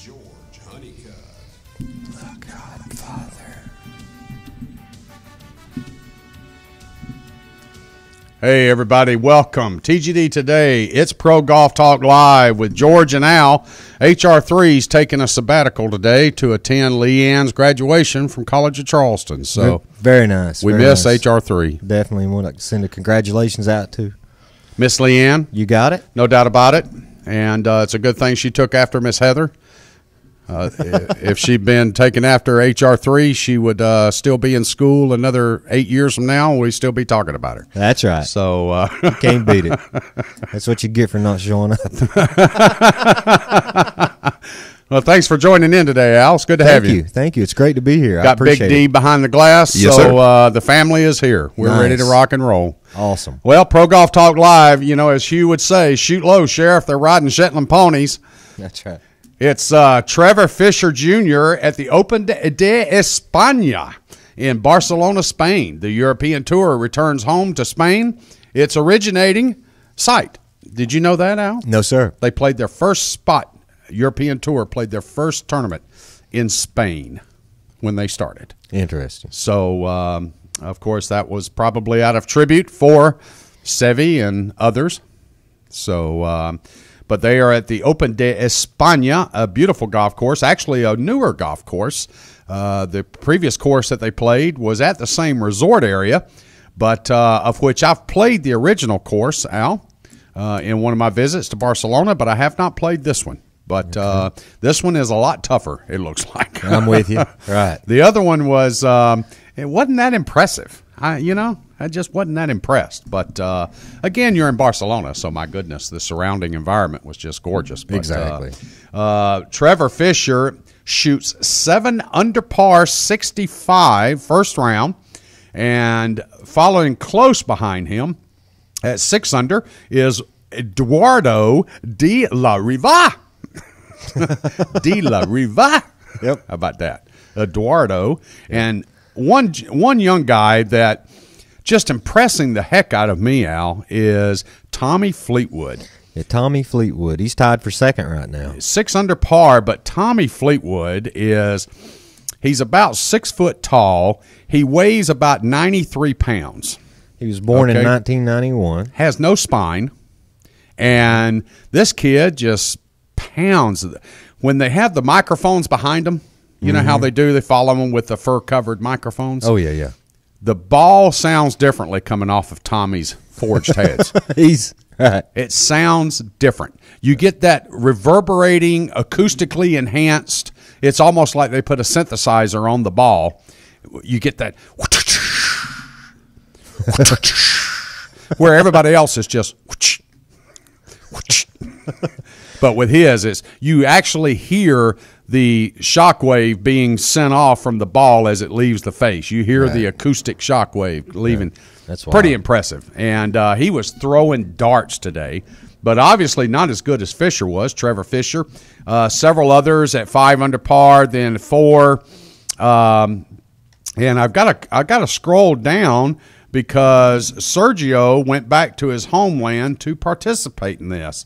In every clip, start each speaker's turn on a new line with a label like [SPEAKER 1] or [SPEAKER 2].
[SPEAKER 1] George Honeycutt.
[SPEAKER 2] The Godfather.
[SPEAKER 3] Hey everybody, welcome. TGD today, it's Pro Golf Talk Live with George and Al. HR3's taking a sabbatical today to attend Leanne's graduation from College of Charleston. So
[SPEAKER 2] very nice.
[SPEAKER 3] We
[SPEAKER 2] very
[SPEAKER 3] miss
[SPEAKER 2] nice.
[SPEAKER 3] HR3.
[SPEAKER 2] Definitely want to send a congratulations out to
[SPEAKER 3] Miss Leanne.
[SPEAKER 2] You got it?
[SPEAKER 3] No doubt about it. And it's a good thing she took after Miss Heather. If she'd been taken after HR3, she would still be in school another 8 years from now, and we'd still be talking about her.
[SPEAKER 2] That's right.
[SPEAKER 3] So
[SPEAKER 2] you can't beat it. That's what you get for not showing up.
[SPEAKER 3] Well, thanks for joining in today, Al. It's good to have you.
[SPEAKER 2] Thank you. It's great to be here.
[SPEAKER 3] Got Big D behind the glass,
[SPEAKER 1] Yes,
[SPEAKER 3] so the family is here. We're ready to rock and roll.
[SPEAKER 2] Awesome.
[SPEAKER 3] Well, Pro Golf Talk Live, you know, as Hugh would say, shoot low, Sheriff. They're riding Shetland ponies.
[SPEAKER 2] That's right.
[SPEAKER 3] It's Trevor Fisher Jr. at the Open de España in Barcelona, Spain. The European Tour returns home to Spain. Its originating site. Did you know that, Al?
[SPEAKER 2] No, sir.
[SPEAKER 3] They played their first spot. European Tour played their first tournament in Spain when they started.
[SPEAKER 2] Interesting.
[SPEAKER 3] So, of course, that was probably out of tribute for Seve and others. So, but they are at the Open de España, a beautiful golf course, actually a newer golf course. The previous course that they played was at the same resort area, but of which I've played the original course, Al, in one of my visits to Barcelona, but I have not played this one. But this one is a lot tougher, it looks like.
[SPEAKER 2] I'm with you. Right.
[SPEAKER 3] The other one was, it wasn't that impressive. I just wasn't that impressed. But, again, you're in Barcelona, so my goodness, the surrounding environment was just gorgeous. But,
[SPEAKER 2] Exactly.
[SPEAKER 3] Trevor Fisher shoots 7 under par 65 first round, and following close behind him at 6 under is Eduardo de la Riva. De la Riva.
[SPEAKER 2] Yep.
[SPEAKER 3] How about that? Eduardo. And one young guy that just impressing the heck out of me, Al, is Tommy Fleetwood.
[SPEAKER 2] Yeah, Tommy Fleetwood. He's tied for second right now.
[SPEAKER 3] 6 under par, but Tommy Fleetwood he's about 6 foot tall. He weighs about 93 pounds.
[SPEAKER 2] He was born in 1991.
[SPEAKER 3] Has no spine. And this kid just pounds. When they have the microphones behind them, you know how they do? They follow them with the fur-covered microphones.
[SPEAKER 2] Oh, yeah.
[SPEAKER 3] The ball sounds differently coming off of Tommy's forged heads.
[SPEAKER 2] He's right.
[SPEAKER 3] It sounds different. You get that reverberating, acoustically enhanced. It's almost like they put a synthesizer on the ball. You get that where everybody else is just but with his, you actually hear the shockwave being sent off from the ball as it leaves the face. You hear the acoustic shockwave leaving.
[SPEAKER 2] Yeah, that's
[SPEAKER 3] pretty
[SPEAKER 2] wild.
[SPEAKER 3] impressive. And he was throwing darts today, but obviously not as good as Fisher was, Trevor Fisher. Several others at 5 under par, then 4. And I've got to scroll down because Sergio went back to his homeland to participate in this.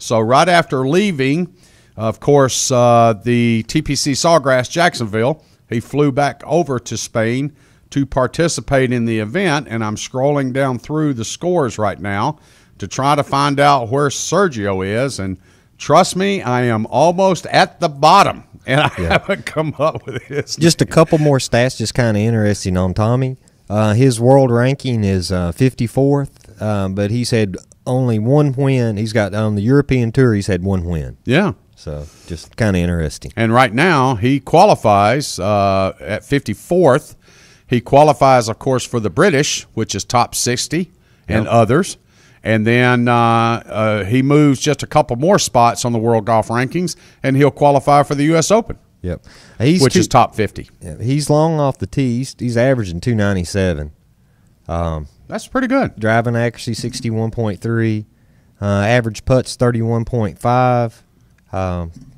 [SPEAKER 3] So right after leaving, of course, the TPC Sawgrass Jacksonville, he flew back over to Spain to participate in the event, and I'm scrolling down through the scores right now to try to find out where Sergio is, and trust me, I am almost at the bottom, and I haven't come up with his
[SPEAKER 2] Just a couple more stats, just kind of interesting on Tommy. His world ranking is 54th, but he's had only one win. He's got on the European Tour, he's had one win.
[SPEAKER 3] Yeah.
[SPEAKER 2] So just kind of interesting.
[SPEAKER 3] And right now he qualifies at 54th. He qualifies, of course, for the British, which is top 60 and others. And then he moves just a couple more spots on the World Golf Rankings, and he'll qualify for the U.S. Open.
[SPEAKER 2] Yep.
[SPEAKER 3] Which is top 50.
[SPEAKER 2] Yeah, he's long off the tee. He's averaging 297.
[SPEAKER 3] That's pretty good.
[SPEAKER 2] Driving accuracy 61.3. Average putts 31.5.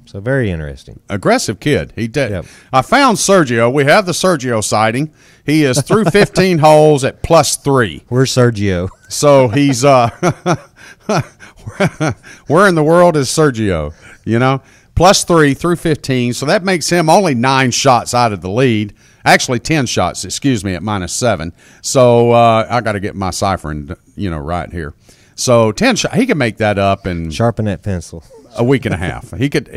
[SPEAKER 2] So very interesting.
[SPEAKER 3] Aggressive kid. He did.
[SPEAKER 2] Yep.
[SPEAKER 3] I found Sergio. We have the Sergio sighting. He is through 15 holes at +3.
[SPEAKER 2] Where's Sergio?
[SPEAKER 3] So he's where in the world is Sergio? You know, +3 through 15, so that makes him only 9 shots out of the lead. Actually, 10 shots, excuse me, at -7. So I got to get my ciphering, right here. So 10 shots, he can make that up in
[SPEAKER 2] Sharpen that pencil.
[SPEAKER 3] a week and a half. He could,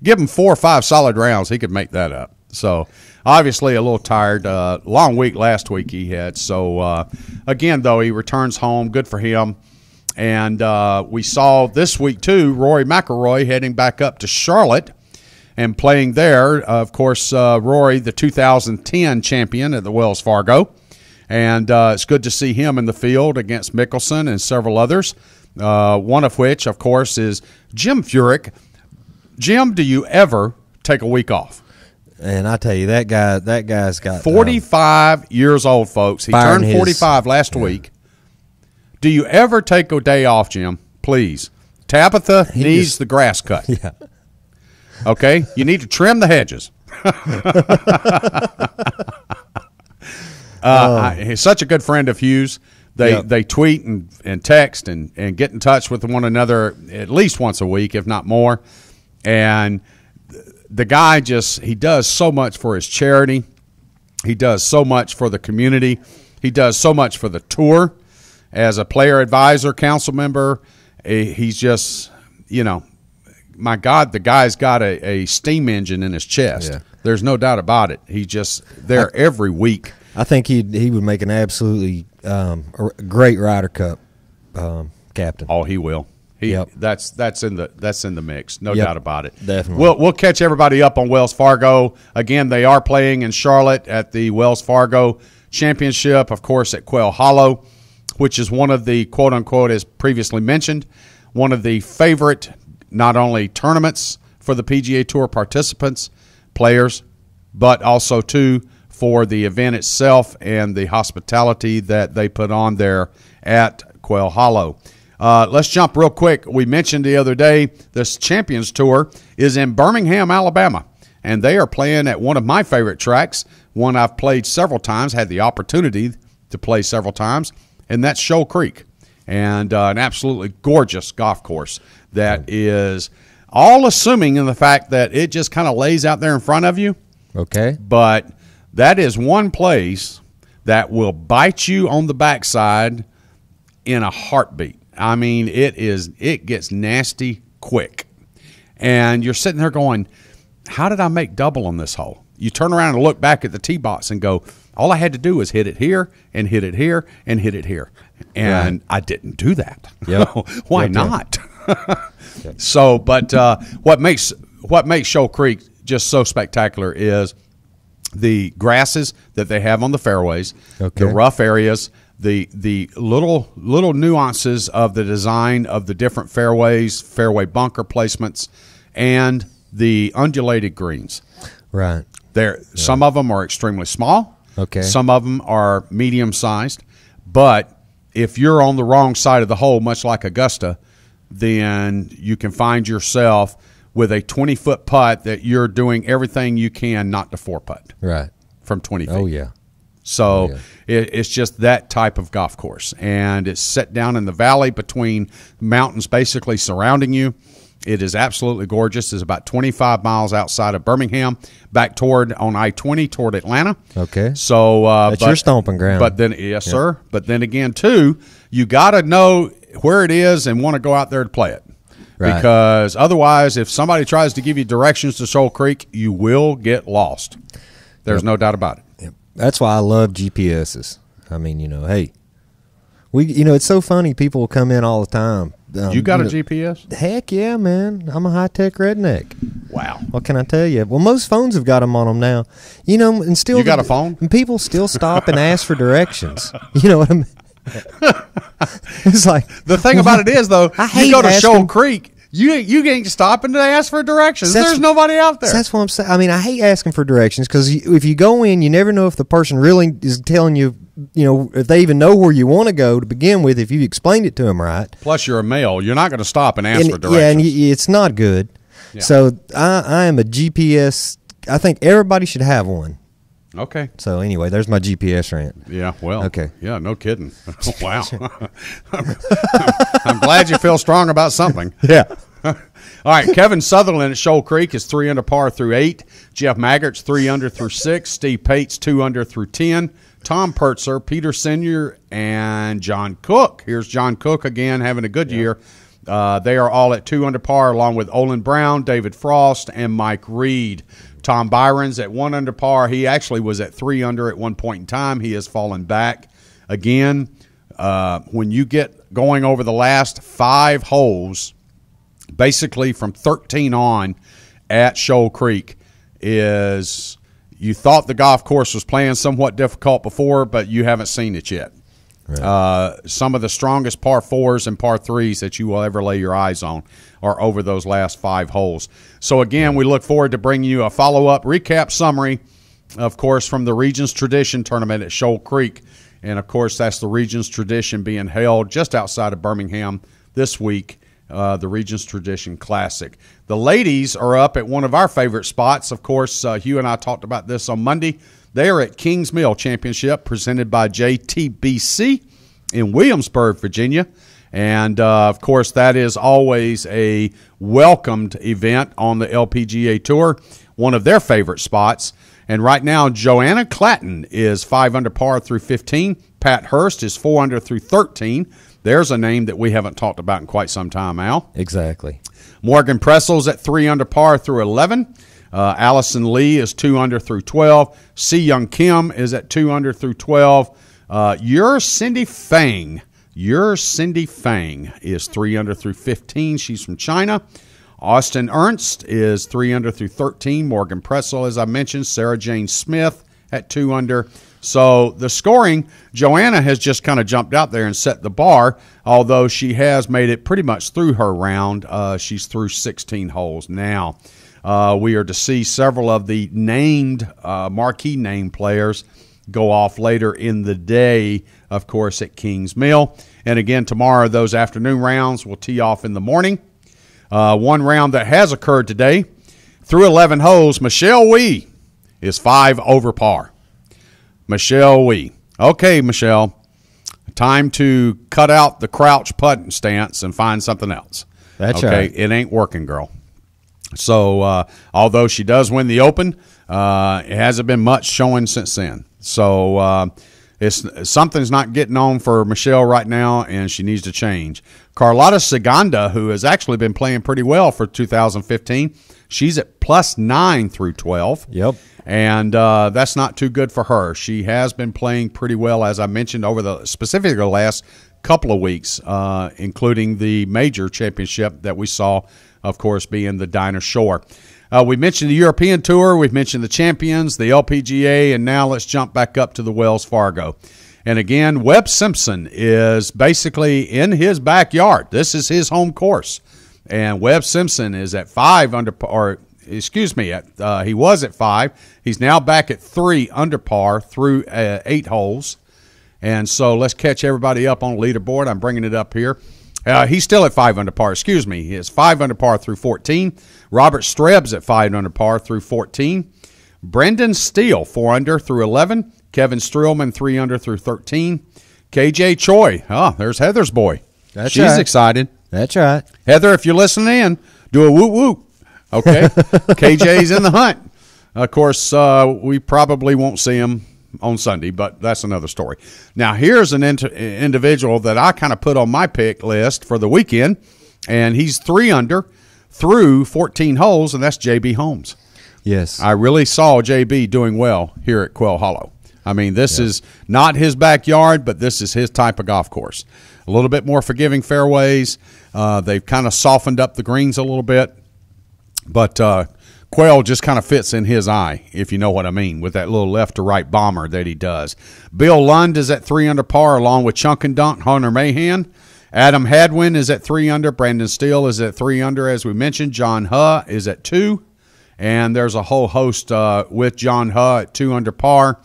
[SPEAKER 3] give him 4 or 5 solid rounds. He could make that up. So obviously a little tired. Long week last week he had. So again, though, he returns home. Good for him. And we saw this week too Rory McIlroy heading back up to Charlotte and playing there. Of course, Rory, the 2010 champion at the Wells Fargo. And it's good to see him in the field against Mickelson and several others, one of which, of course, is Jim Furyk. Jim, do you ever take a week off?
[SPEAKER 2] And I tell you, that guy's got
[SPEAKER 3] 45 years old, folks. He turned 45 last week. Do you ever take a day off, Jim? Please. Tabitha needs the grass cut.
[SPEAKER 2] Yeah.
[SPEAKER 3] Okay? You need to trim the hedges. He's such a good friend of Hughes. They tweet and text and get in touch with one another at least once a week, if not more. And the guy he does so much for his charity. He does so much for the community. He does so much for the tour as a player advisor, council member. He's just, my God, the guy's got a steam engine in his chest. Yeah. There's no doubt about it. He's just there every week.
[SPEAKER 2] I think he would make an absolutely great Ryder Cup captain.
[SPEAKER 3] Oh, he will. That's in the mix, no doubt about it.
[SPEAKER 2] Definitely.
[SPEAKER 3] We'll catch everybody up on Wells Fargo. Again, they are playing in Charlotte at the Wells Fargo Championship, of course, at Quail Hollow, which is one of the, quote unquote, as previously mentioned, one of the favorite not only tournaments for the PGA Tour participants, players, but also too for the event itself and the hospitality that they put on there at Quail Hollow. Let's jump real quick. We mentioned the other day this Champions Tour is in Birmingham, Alabama, and they are playing at one of my favorite tracks, one I've played several times, had the opportunity to play several times, and that's Shoal Creek, and an absolutely gorgeous golf course that is all assuming in the fact that it just kind of lays out there in front of you.
[SPEAKER 2] Okay.
[SPEAKER 3] But that is one place that will bite you on the backside in a heartbeat. I mean, it gets nasty quick. And you're sitting there going, how did I make double on this hole? You turn around and look back at the tee box and go, all I had to do was hit it here and hit it here and hit it here. And I didn't do that.
[SPEAKER 2] Yep.
[SPEAKER 3] Why not? Yep. So, but what makes Shoal Creek just so spectacular is the grasses that they have on the fairways, the rough areas, the little nuances of the design of the different fairways, fairway bunker placements, and the undulated greens.
[SPEAKER 2] Right.
[SPEAKER 3] Some of them are extremely small.
[SPEAKER 2] Okay.
[SPEAKER 3] Some of them are medium-sized. But if you're on the wrong side of the hole, much like Augusta, then you can find yourself with a 20-foot putt that you're doing everything you can not to four-putt.
[SPEAKER 2] Right.
[SPEAKER 3] From 20 feet.
[SPEAKER 2] Oh, yeah.
[SPEAKER 3] So it's just that type of golf course. And it's set down in the valley between mountains basically surrounding you. It is absolutely gorgeous. It's about 25 miles outside of Birmingham, back on I-20 toward Atlanta.
[SPEAKER 2] Okay.
[SPEAKER 3] So
[SPEAKER 2] that's your stomping ground.
[SPEAKER 3] But then, yes, sir. But then again, too, you got to know where it is and want to go out there to play it. Right. Because otherwise, if somebody tries to give you directions to Shoal Creek, you will get lost. There's no doubt about it.
[SPEAKER 2] Yep. That's why I love GPSs. I mean, hey, it's so funny. People will come in all the time.
[SPEAKER 3] You got a GPS?
[SPEAKER 2] Heck yeah, man. I'm a high-tech redneck.
[SPEAKER 3] Wow.
[SPEAKER 2] What can I tell you? Well, most phones have got them on them now. And still.
[SPEAKER 3] You got a phone?
[SPEAKER 2] And people still stop and ask for directions. You know what I mean? It's like.
[SPEAKER 3] The thing about it is, though, you go to Shoal Creek, you ain't stopping to ask for directions. There's nobody out there.
[SPEAKER 2] That's what I'm saying. I mean, I hate asking for directions because if you go in, you never know if the person really is telling you, if they even know where you want to go to begin with, if you explained it to them right.
[SPEAKER 3] Plus, you're a male. You're not going to stop and ask for directions.
[SPEAKER 2] Yeah, and it's not good. Yeah. So I am a GPS. I think everybody should have one.
[SPEAKER 3] Okay.
[SPEAKER 2] So anyway, there's my GPS rant.
[SPEAKER 3] Yeah, well.
[SPEAKER 2] Okay.
[SPEAKER 3] Yeah, no kidding. Wow. I'm glad you feel strong about something.
[SPEAKER 2] Yeah.
[SPEAKER 3] All right, Kevin Sutherland at Shoal Creek is 3 under par through 8. Jeff Maggart's 3 under through 6. Steve Pate's 2 under through 10. Tom Pertzer, Peter Senior, and John Cook. Here's John Cook again having a good year. They are all at 2 under par, along with Olin Brown, David Frost, and Mike Reed. Tom Byron's at 1 under par. He actually was at 3 under at one point in time. He has fallen back. Again, when you get going over the last 5 holes, basically from 13 on at Shoal Creek, is you thought the golf course was playing somewhat difficult before, but you haven't seen it yet. Right. Some of the strongest par 4s and par 3s that you will ever lay your eyes on are over those last 5 holes. So, again, we look forward to bringing you a follow-up recap summary, of course, from the Regions Tradition Tournament at Shoal Creek. And, of course, that's the Regions Tradition being held just outside of Birmingham this week, the Regions Tradition Classic. The ladies are up at one of our favorite spots. Of course, Hugh and I talked about this on Monday. They are at Kings Mill Championship presented by JTBC in Williamsburg, Virginia. And, of course, that is always a welcomed event on the LPGA Tour, one of their favorite spots. And right now, Joanna Clatton is 5 under par through 15. Pat Hurst is 4 under through 13. There's a name that we haven't talked about in quite some time, Al.
[SPEAKER 2] Exactly. Morgan
[SPEAKER 3] Pressel's at 3 under par through 11. Allison Lee is 2 under through 12. Si Young Kim is at 2 under through 12. Your Cindy Fang is 3 under through 15. She's from China. Austin Ernst is 3 under through 13. Morgan Pressel, as I mentioned. Sarah Jane Smith at 2 under. So the scoring, Joanna has just kind of jumped out there and set the bar, although she has made it pretty much through her round. She's through 16 holes now. We are to see several of the named, marquee name players go off later in the day, of course, at Kings Mill. And again, tomorrow, those afternoon rounds will tee off in the morning. One round that has occurred today, through 11 holes, Michelle Wee is 5 over par. Michelle Wee. Okay, Michelle, time to cut out the crouch putting stance and find something else.
[SPEAKER 2] That's
[SPEAKER 3] okay,
[SPEAKER 2] right.
[SPEAKER 3] It ain't working, girl. So, although she does win the Open, it hasn't been much showing since then. So, something's not getting on for Michelle right now, and she needs to change. Carlotta Saganda, who has actually been playing pretty well for 2015, she's at +9 through 12.
[SPEAKER 2] Yep.
[SPEAKER 3] And that's not too good for her. She has been playing pretty well, as I mentioned, over specifically the last couple of weeks, including the major championship that we saw, of course, being the Dinah Shore. We mentioned the European Tour. We've mentioned the Champions, the LPGA, and now let's jump back up to the Wells Fargo. And again, Webb Simpson is basically in his backyard. This is his home course. And Webb Simpson is at 5 under par. Excuse me, he was at 5. He's now back at 3 under par through 8 holes. And so let's catch everybody up on the leaderboard. I'm bringing it up here. He's still at 5 under par. Excuse me. He is 5 under par through 14. Robert Strebb's at 5 under par through 14. Brendan Steele, 4 under through 11. Kevin Streelman, 3 under through 13. KJ Choi. Oh, there's Heather's boy. She's
[SPEAKER 2] right.
[SPEAKER 3] Excited.
[SPEAKER 2] That's right.
[SPEAKER 3] Heather, if you're listening in, do a whoop-whoop. Okay? KJ's in the hunt. Of course, we probably won't see him on Sunday, but that's another story. Now, here's an individual that I kind of put on my pick list for the weekend, and he's 3 under through 14 holes, and that's J.B. Holmes.
[SPEAKER 2] Yes.
[SPEAKER 3] I really saw J.B. doing well here at Quail Hollow. I mean, this is not his backyard, but this is his type of golf course. A little bit more forgiving fairways. They've kind of softened up the greens a little bit, but Quail just kind of fits in his eye, if you know what I mean, with that little left to right bomber that he does. Bill Lund is at 3 under par, along with Chunk and Dunk, Hunter Mahan. Adam Hadwin is at 3 under. Brandon Steele is at 3 under, as we mentioned. John Huh is at 2. And there's a whole host with John Huh at 2 under par.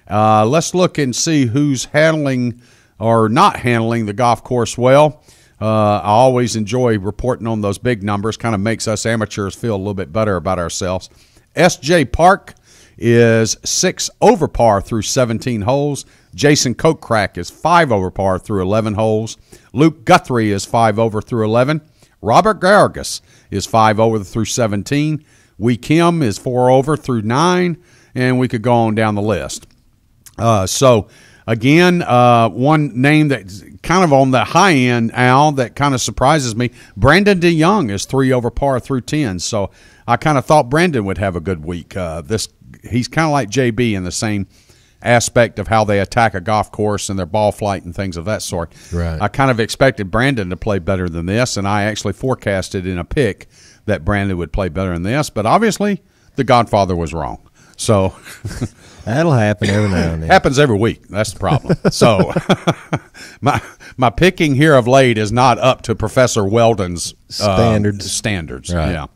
[SPEAKER 3] Let's look and see who's handling or not handling the golf course well. I always enjoy reporting on those big numbers. Kind of makes us amateurs feel a little bit better about ourselves. S.J. Park is 6 over par through 17 holes. Jason Kokrak is 5 over par through 11 holes. Luke Guthrie is 5 over through 11. Robert Gargas is 5 over through 17. Wee Kim is 4 over through 9, and we could go on down the list. So, again, one name that's kind of on the high end, Al, that kind of surprises me, Brandon DeYoung is 3 over par through 10. So I kind of thought Brandon would have a good week. He's kind of like JB in the same aspect of how they attack a golf course and their ball flight and things of that sort.
[SPEAKER 2] Right.
[SPEAKER 3] I kind of expected Brandon to play better than this, and I actually forecasted in a pick that Brandon would play better than this. But obviously, the Godfather was wrong. So
[SPEAKER 2] that'll happen every now and then.
[SPEAKER 3] Happens every week. That's the problem. So my picking here of late is not up to Professor Weldon's standards.
[SPEAKER 2] Right.
[SPEAKER 3] Yeah.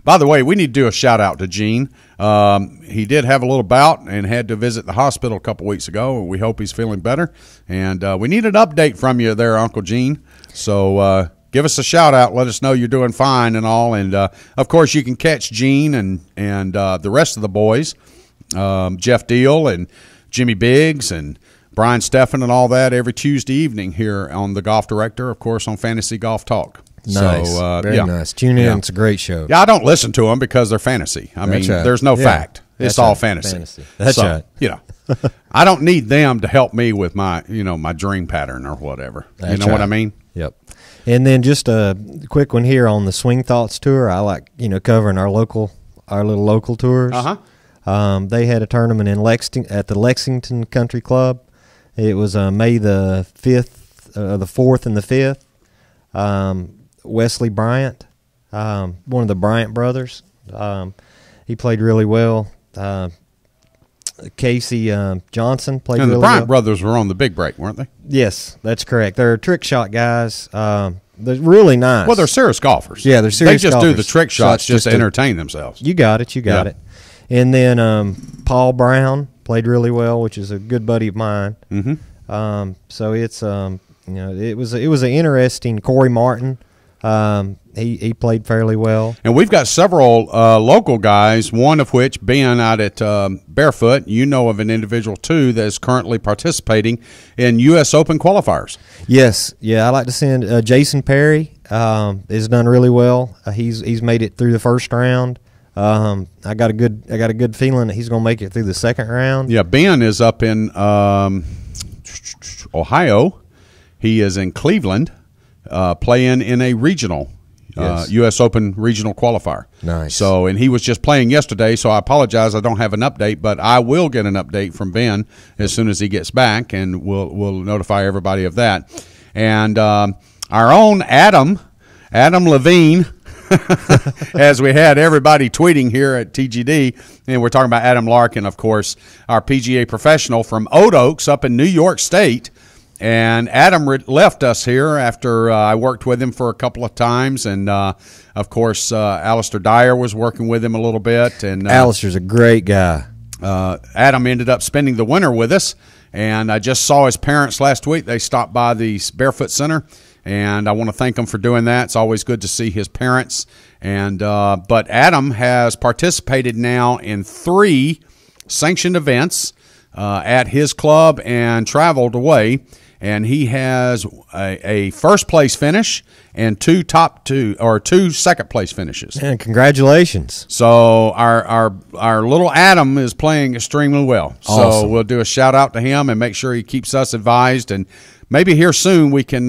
[SPEAKER 3] By the way, we need to do a shout out to Gene. He did have a little bout and had to visit the hospital a couple weeks ago. We hope he's feeling better. And we need an update from you there, Uncle Gene. So give us a shout out. Let us know you're doing fine and all. And of course, you can catch Gene and the rest of the boys, Jeff Deal and Jimmy Biggs and Brian Steffen and all that every Tuesday evening here on the Golf Director, of course, on Fantasy Golf Talk.
[SPEAKER 2] Nice.
[SPEAKER 3] So,
[SPEAKER 2] very nice. Tune in. Yeah. It's a great show.
[SPEAKER 3] Yeah, I don't listen to them because they're fantasy. I mean,
[SPEAKER 2] right.
[SPEAKER 3] There's no fact. It's all fantasy.
[SPEAKER 2] That's right.
[SPEAKER 3] You know, I don't need them to help me with my, my dream pattern or whatever.
[SPEAKER 2] That's
[SPEAKER 3] you know what I mean?
[SPEAKER 2] Yep. And then just a quick one here on the Swing Thoughts Tour. I like, covering our little local tours.
[SPEAKER 3] Uh-huh.
[SPEAKER 2] They had a tournament in at the Lexington Country Club. It was May the 5th, the 4th and the 5th. Wesley Bryant, one of the Bryant brothers, he played really well. Casey Johnson played really well.
[SPEAKER 3] And the Bryant brothers were on the big break, weren't they?
[SPEAKER 2] Yes, that's correct. They're trick shot guys. They're really nice.
[SPEAKER 3] Well, they're serious golfers.
[SPEAKER 2] Yeah, they're serious
[SPEAKER 3] golfers. They just
[SPEAKER 2] golfers.
[SPEAKER 3] do the trick shots just to entertain themselves.
[SPEAKER 2] You got it. it. And then Paul Brown played really well, which is a good buddy of mine.
[SPEAKER 3] Mm-hmm.
[SPEAKER 2] So it's it was an interesting. Corey Martin. He played fairly well.
[SPEAKER 3] And we've got several local guys, one of which, Ben out at Barefoot, you know of an individual, too, that is currently participating in U.S. Open qualifiers.
[SPEAKER 2] Yes. Yeah, I like to send Jason Perry has done really well. He's made it through the first round. I got a good feeling that he's going to make it through the second round.
[SPEAKER 3] Yeah, Ben is up in Ohio. He is in Cleveland. Playing in a regional, U.S. Open regional qualifier.
[SPEAKER 2] Nice.
[SPEAKER 3] So, and he was just playing yesterday, so I apologize I don't have an update, but I will get an update from Ben as soon as he gets back, and we'll notify everybody of that. And our own Adam Levine, as we had everybody tweeting here at TGD, and we're talking about Adam Larkin, of course, our PGA professional from Oat Oaks up in New York State. And Adam left us here after I worked with him for a couple of times. And, of course, Alistair Dyer was working with him a little bit. And
[SPEAKER 2] Alistair's a great guy.
[SPEAKER 3] Adam ended up spending the winter with us. And I just saw his parents last week. They stopped by the Barefoot Center. And I want to thank them for doing that. It's always good to see his parents. And but Adam has participated now in 3 sanctioned events at his club and traveled away. And he has a first-place finish and 2 second-place finishes.
[SPEAKER 2] And congratulations!
[SPEAKER 3] So our little Adam is playing extremely well.
[SPEAKER 2] Awesome.
[SPEAKER 3] So we'll do a shout-out to him and make sure he keeps us advised. And maybe here soon we can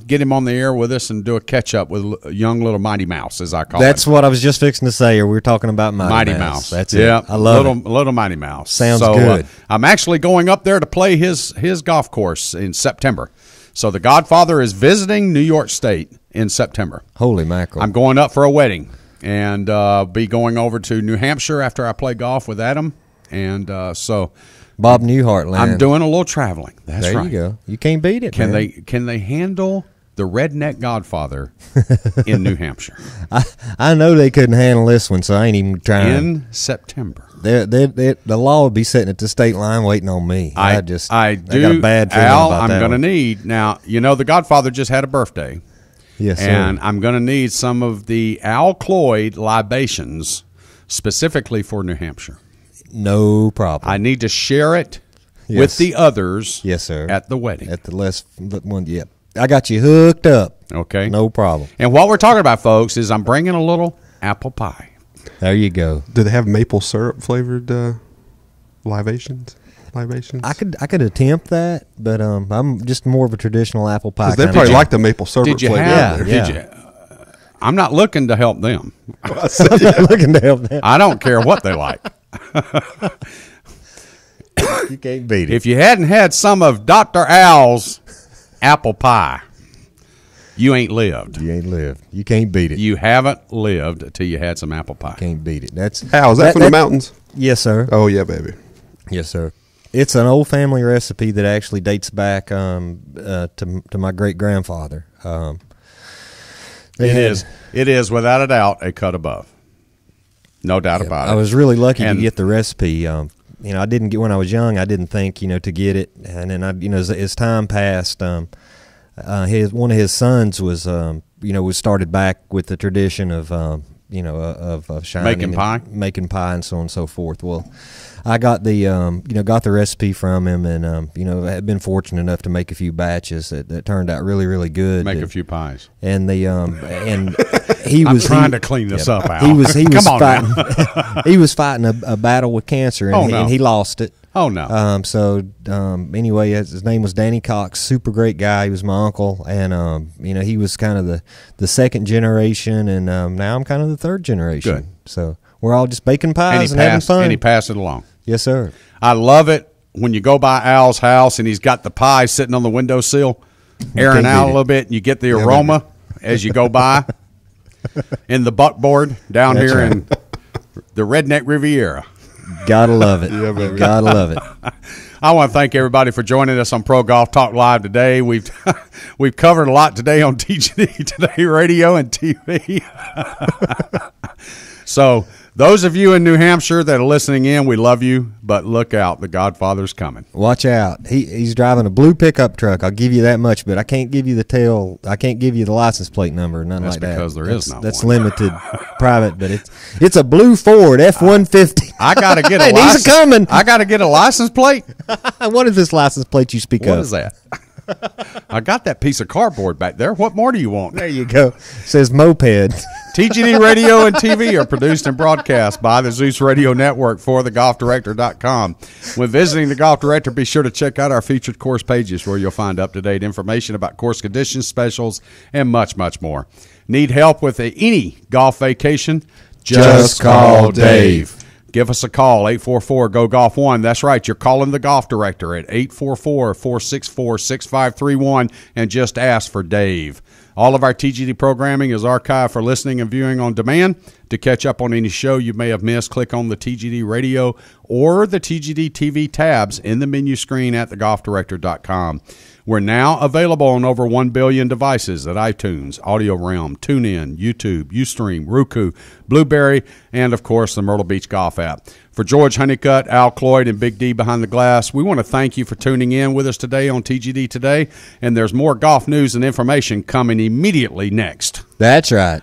[SPEAKER 3] get him on the air with us and do a catch-up with young little Mighty Mouse, as I call
[SPEAKER 2] That's what I was just fixing to say. Or we were talking about Mighty Mouse. That's it.
[SPEAKER 3] Yeah,
[SPEAKER 2] I love it.
[SPEAKER 3] Little Mighty Mouse.
[SPEAKER 2] Sounds good.
[SPEAKER 3] I'm actually going up there to play his golf course in September. So the Godfather is visiting New York State in September.
[SPEAKER 2] Holy mackerel.
[SPEAKER 3] I'm going up for a wedding and be going over to New Hampshire after I play golf with Adam. And so
[SPEAKER 2] Bob Newhart land.
[SPEAKER 3] I'm doing a little traveling. That's
[SPEAKER 2] there
[SPEAKER 3] right.
[SPEAKER 2] You go. You can't beat it.
[SPEAKER 3] Can
[SPEAKER 2] man.
[SPEAKER 3] they handle the redneck Godfather in New Hampshire?
[SPEAKER 2] I know they couldn't handle this one, so I ain't even trying.
[SPEAKER 3] In September.
[SPEAKER 2] The law would be sitting at the state line waiting on me. I got a bad feeling
[SPEAKER 3] Al,
[SPEAKER 2] about
[SPEAKER 3] I'm
[SPEAKER 2] that
[SPEAKER 3] going to
[SPEAKER 2] one.
[SPEAKER 3] need now. The Godfather just had a birthday.
[SPEAKER 2] Yes, sir.
[SPEAKER 3] And I'm going to need some of the Al Cloyd libations specifically for New Hampshire.
[SPEAKER 2] No problem.
[SPEAKER 3] I need to share it with the others.
[SPEAKER 2] Yes, sir.
[SPEAKER 3] At the wedding.
[SPEAKER 2] At the last one, yep. I got you hooked up.
[SPEAKER 3] Okay.
[SPEAKER 2] No problem.
[SPEAKER 3] And what we're talking about, folks, is I'm bringing a little apple pie.
[SPEAKER 2] There you go.
[SPEAKER 1] Do they have maple syrup flavored libations?
[SPEAKER 2] I could attempt that, but I'm just more of a traditional apple pie.
[SPEAKER 1] They probably like the maple syrup
[SPEAKER 3] Did you
[SPEAKER 1] flavor.
[SPEAKER 3] have?
[SPEAKER 2] Yeah.
[SPEAKER 3] Did you? I'm not looking to help them.
[SPEAKER 2] I'm not looking to help them.
[SPEAKER 3] I don't care what they like.
[SPEAKER 2] You can't beat it.
[SPEAKER 3] If you hadn't had some of Dr. Al's apple pie, you ain't lived.
[SPEAKER 2] You ain't lived. You can't beat it.
[SPEAKER 3] You haven't lived until you had some apple pie.
[SPEAKER 2] Can't beat it. That's
[SPEAKER 1] Al, is that from the mountains?
[SPEAKER 2] Yes, sir.
[SPEAKER 1] Oh, yeah, baby.
[SPEAKER 2] Yes, sir. It's an old family recipe that actually dates back to my great grandfather.
[SPEAKER 3] It is without a doubt a cut above. No doubt about it.
[SPEAKER 2] I was really lucky to get the recipe. I didn't get when I was young. I didn't think to get it, and then as time passed, one of his sons was started back with the tradition of shining making pie and so on and so forth. Well, I got the recipe from him, and had been fortunate enough to make a few batches that turned out really, really good.
[SPEAKER 3] Make a few pies.
[SPEAKER 2] And and he
[SPEAKER 3] I'm
[SPEAKER 2] was
[SPEAKER 3] trying to clean this up, Al.
[SPEAKER 2] He was
[SPEAKER 3] Come on
[SPEAKER 2] fighting
[SPEAKER 3] now.
[SPEAKER 2] he was fighting a battle with cancer, and he lost it.
[SPEAKER 3] Oh no.
[SPEAKER 2] Anyway, his name was Danny Cox. Super great guy. He was my uncle, and he was kind of the second generation, and now I'm kind of the third generation.
[SPEAKER 3] Good.
[SPEAKER 2] So we're all just baking pies and having fun.
[SPEAKER 3] And he passed it along.
[SPEAKER 2] Yes, sir.
[SPEAKER 3] I love it when you go by Al's house and he's got the pie sitting on the windowsill, airing out a little bit, and you get the aroma as you go by in the buckboard down
[SPEAKER 2] That's
[SPEAKER 3] here
[SPEAKER 2] right.
[SPEAKER 3] in the Redneck Riviera.
[SPEAKER 2] Gotta love it.
[SPEAKER 1] Yeah, baby.
[SPEAKER 2] Gotta love it.
[SPEAKER 3] I want to thank everybody for joining us on Pro Golf Talk Live today. We've covered a lot today on TGD Today Radio and TV. So those of you in New Hampshire that are listening in, we love you, but look out, the Godfather's coming.
[SPEAKER 2] Watch out. He's driving a blue pickup truck. I'll give you that much, but I can't give you the tail. I can't give you the license plate number, nothing
[SPEAKER 3] That's
[SPEAKER 2] like that.
[SPEAKER 3] because there is no
[SPEAKER 2] That's
[SPEAKER 3] one.
[SPEAKER 2] limited, private, but it's a blue Ford F-150.
[SPEAKER 3] I got to get a
[SPEAKER 2] And
[SPEAKER 3] license.
[SPEAKER 2] he's coming.
[SPEAKER 3] I got to get a license plate.
[SPEAKER 2] What is this license plate you speak of?
[SPEAKER 3] What is that? I got that piece of cardboard back there. What more do you want?
[SPEAKER 2] There you go. Says moped.
[SPEAKER 3] TGD Radio and TV are produced and broadcast by the Zeus Radio Network for thegolfdirector.com. When visiting the Golf Director, be sure to check out our featured course pages where you'll find up-to-date information about course conditions, specials, and much, much more. Need help with any golf vacation? Just call Dave. Give us a call, 844-GO-GOLF1. That's right, you're calling the Golf Director at 844-464-6531 and just ask for Dave. All of our TGD programming is archived for listening and viewing on demand. To catch up on any show you may have missed, click on the TGD Radio or the TGD TV tabs in the menu screen at thegolfdirector.com. We're now available on over 1 billion devices at iTunes, Audio Realm, TuneIn, YouTube, Ustream, Roku, Blueberry, and, of course, the Myrtle Beach Golf app. For George Honeycutt, Al Cloyd, and Big D behind the glass, we want to thank you for tuning in with us today on TGD Today, and there's more golf news and information coming immediately next.
[SPEAKER 2] That's right.